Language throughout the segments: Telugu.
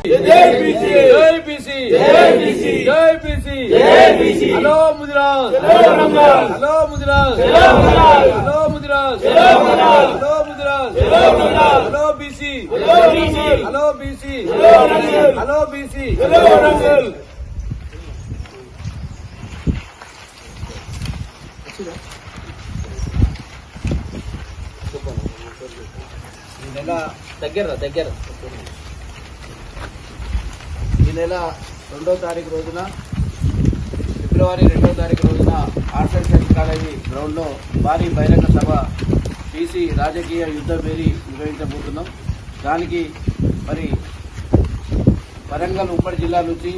Hello Mudiraj, hello Mudiraj, hello Mudiraj, hello Mudiraj, hello BC, hello BC, hello BC. దగ్గర ఈ నెల 2వ తారీఖు రోజున ఫిబ్రవరి 2వ తారీఖు రోజున ఆర్ట్స్ సైన్స్ కాలేజీ గ్రౌండ్లో భారీ బహిరంగ సభ బీసీ రాజకీయ యుద్ధ భేరీ నిర్వహించబోతున్నాం. దానికి మరి వరంగల్ ఉమ్మడి జిల్లా నుంచి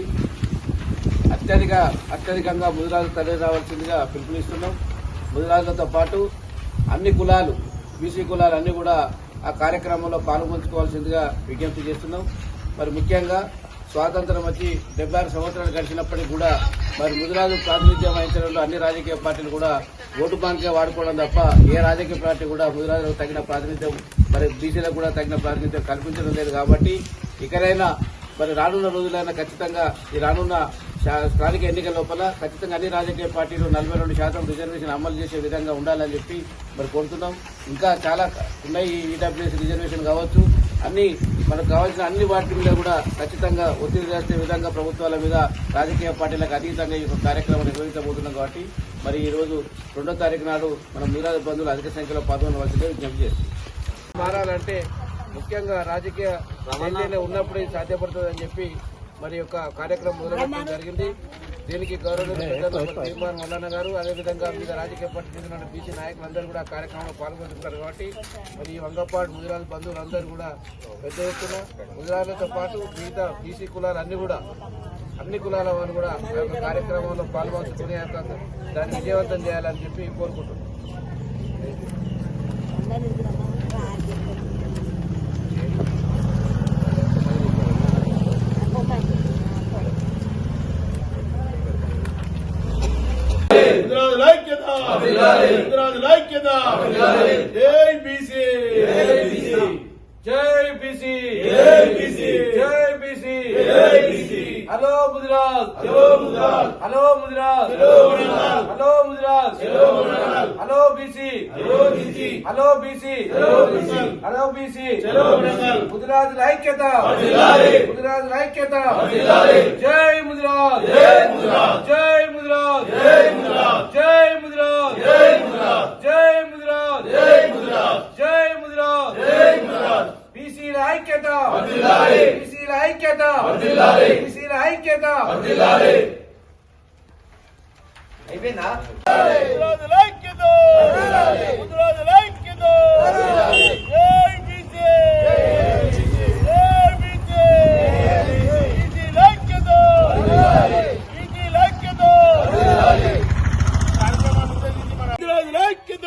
అత్యధికంగా ముదిరాజు తరలి రావాల్సిందిగా పిలుపునిస్తున్నాం. ముదిరాజులతో పాటు అన్ని కులాలు, బీసీ కులాలు అన్ని కూడా ఆ కార్యక్రమంలో పాల్గొంచుకోవాల్సిందిగా విజ్ఞప్తి చేస్తున్నాం. మరి ముఖ్యంగా స్వాతంత్రం వచ్చి 76 సంవత్సరాలు గడిచినప్పటికీ కూడా మరి ముదిరాజు ప్రాతినిధ్యం వహించడంలో అన్ని రాజకీయ పార్టీలు కూడా ఓటు బ్యాంక్గా వాడుకోవడం తప్ప ఏ రాజకీయ పార్టీ కూడా ముదిరాజులకు తగిన ప్రాతినిధ్యం, మరి బీసీలకు కూడా తగిన ప్రాతినిధ్యం కల్పించడం లేదు. కాబట్టి ఇకనైనా మరి రానున్న రోజులైనా ఖచ్చితంగా ఈ రానున్న స్థానిక ఎన్నికల లోపల ఖచ్చితంగా అన్ని రాజకీయ పార్టీలు 42% రిజర్వేషన్ అమలు చేసే విధంగా ఉండాలని చెప్పి మరి కోరుతున్నాం. ఇంకా చాలా ఉన్నాయి, ఈడబ్ల్యూఎస్ రిజర్వేషన్ కావచ్చు, అన్ని మనకు కావాల్సిన అన్ని వాటి మీద కూడా ఖచ్చితంగా ఒత్తిడి చేసే విధంగా ప్రభుత్వాల మీద రాజకీయ పార్టీలకు అతీతంగా ఈ కార్యక్రమం నిర్వహించబోతున్నాం. కాబట్టి మరి ఈ రోజు 2వ తారీఖు నాడు మన ముదిరాజు బంధువులు అధిక సంఖ్యలో పాల్గొనవలసిందే విజ్ఞప్తి చేస్తుంది. మారాలంటే ముఖ్యంగా రాజకీయ ఉన్నప్పుడే సాధ్యపడుతుందని చెప్పి మరి యొక్క కార్యక్రమం మొదలుపెట్టడం జరిగింది. దీనికి గౌరవ తీర్మాన్ మల్లన్న గారు, అదేవిధంగా వివిధ రాజకీయ పార్టీ చెందిన బీసీ నాయకులందరూ కూడా కార్యక్రమంలో పాల్గొంటున్నారు. కాబట్టి మరి ఈ వంగపాడు ముదిరాజు బంధువులందరూ కూడా పెద్ద ఎత్తున ముదిరాజులతో పాటు మిగతా బీసీ కులాలు అన్ని కులాల వారు కూడా కార్యక్రమంలో పాల్గొంచుకుని దాన్ని విజయవంతం చేయాలని చెప్పి కోరుకుంటున్నాం. జై బీసీ, జై బీసీ, జై BC. Hello Mudiraj, hello Mudiraj, hello Mudiraj, hello BC, hello BC, hello BC. ముదిరాజుల ఐక్యత, ముదిరాజుల ఐక్యత. జై ముదిరాజ్, జై ముదిరాజ్, జై ముదిరాజ్, జై ముదిరాజ్, జై ముదిరాజ్, జై ముదిరాజ్, జై ముదిరాజ్, జై ముదిరాజ్, జై ముదిరాజ్. బీసీల ఐక్యత, బీసీల ఐక్యత, బీసీల ఐక్యత. అయిపోయిందా? ముదిరాజుల ఐక్యత, ముదిరాజుల ఐక్యత. జై బీసీ, జై బీసీ, బీసీల ఐక్యత, బీసీల ఐక్యత. ముదిరాజుల ఐక్యత.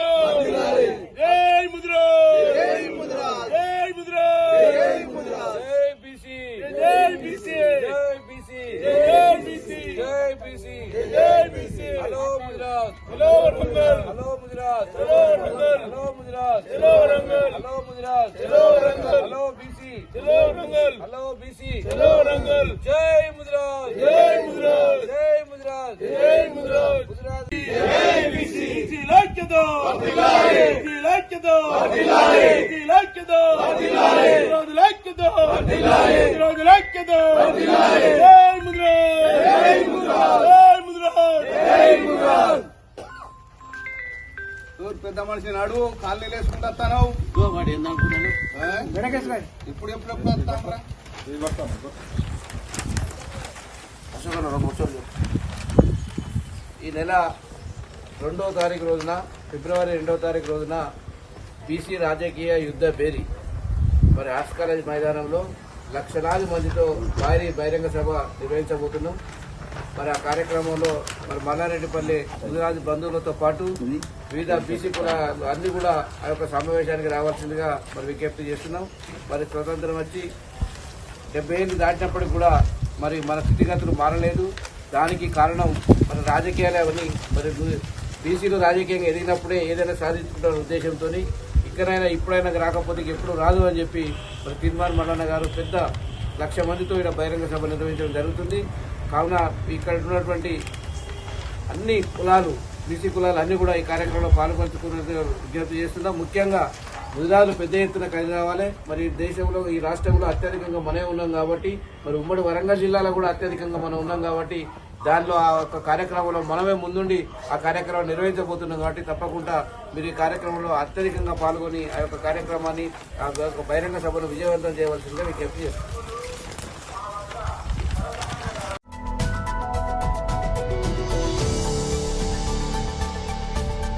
జై ముదిరాజ్, జై ముదిరాజ్, జై ముదిరాజ్, జై ముదిరాజ్, జై బీసీ, జై బీసీ, జై బీసీ, జై బీసీ, జై బీసీ, జై BC. Hello Mudiraj, hello Warangal, hello Mudiraj, hello Warangal, hello Mudiraj, hello Warangal, hello Mudiraj, hello Warangal, hello BC, hello Warangal, hello BC, hello Warangal. జై ముదిరాజ్, జై ముదిరాజ్, జై ముదిరాజ్, జై ముదిరాజ్, ముదిరాజ్. జై బీసీ, ఐక్యత, ఐక్యత, ఐక్యత, ఐక్యత, ఐక్యత. జై ముదిరాజ్, జై ముదిరాజ్, జై ముదిరాజ్, జై ముదిరాజ్. పెద్ద మనిషి నాడు కాలనీ వేసుకుంటా ఇప్పుడు ఎప్పుడు వస్తాను. ఈ నెల 2వ తారీఖు రోజున, ఫిబ్రవరి 2వ తారీఖు రోజున బీసీ రాజకీయ యుద్ధ భేరీ మరి ఆర్ట్స్ కాలేజ్ మైదానంలో లక్షలాది మందితో భారీ బహిరంగ సభ నిర్వహించబోతున్నాం. మరి ఆ కార్యక్రమంలో మరి మల్లారెడ్డిపల్లి ముదిరాజు బంధువులతో పాటు వివిధ బీసీ కులాలు అన్ని కూడా ఆ యొక్క సమావేశానికి రావాల్సిందిగా మరి విజ్ఞప్తి చేస్తున్నాం. మరి స్వతంత్రం వచ్చి 70 ఏళ్ళు దాటినప్పటికి కూడా మరి మన స్థితిగతులు మారలేదు. దానికి కారణం మన రాజకీయాలే అవన్నీ. మరి బీసీలు రాజకీయంగా ఎదిగినప్పుడే ఏదైనా సాధించుకుంటున్న ఉద్దేశంతో ఇక్కడైనా ఇప్పుడైనా రాకపోతే ఎప్పుడు రాదు అని చెప్పి మరి తీర్మాన్ మల్లన్న గారు పెద్ద 1,00,000 మందితో ఇక్కడ బహిరంగ సభ నిర్వహించడం జరుగుతుంది. కావున ఇక్కడ ఉన్నటువంటి అన్ని కులాలు, బీసీ కులాలు అన్ని కూడా ఈ కార్యక్రమంలో పాల్పంచుకున్నట్టుగా విజ్ఞప్తి చేస్తున్నాం. ముఖ్యంగా ముదిరాజులు పెద్ద ఎత్తున కలిసి రావాలి. మరి దేశంలో, ఈ రాష్ట్రంలో అత్యధికంగా మనమే ఉన్నాం కాబట్టి, మరి ఉమ్మడి వరంగల్ జిల్లాలో కూడా అత్యధికంగా మనం ఉన్నాం కాబట్టి, దానిలో ఆ యొక్క కార్యక్రమంలో మనమే ముందుండి ఆ కార్యక్రమం నిర్వహించబోతున్నాం కాబట్టి తప్పకుండా మీరు ఈ కార్యక్రమంలో అత్యధికంగా పాల్గొని ఆ యొక్క కార్యక్రమాన్ని, ఆ యొక్క బహిరంగ సభను విజయవంతం చేయవలసిందిగా విజ్ఞప్తి చేస్తున్నాం.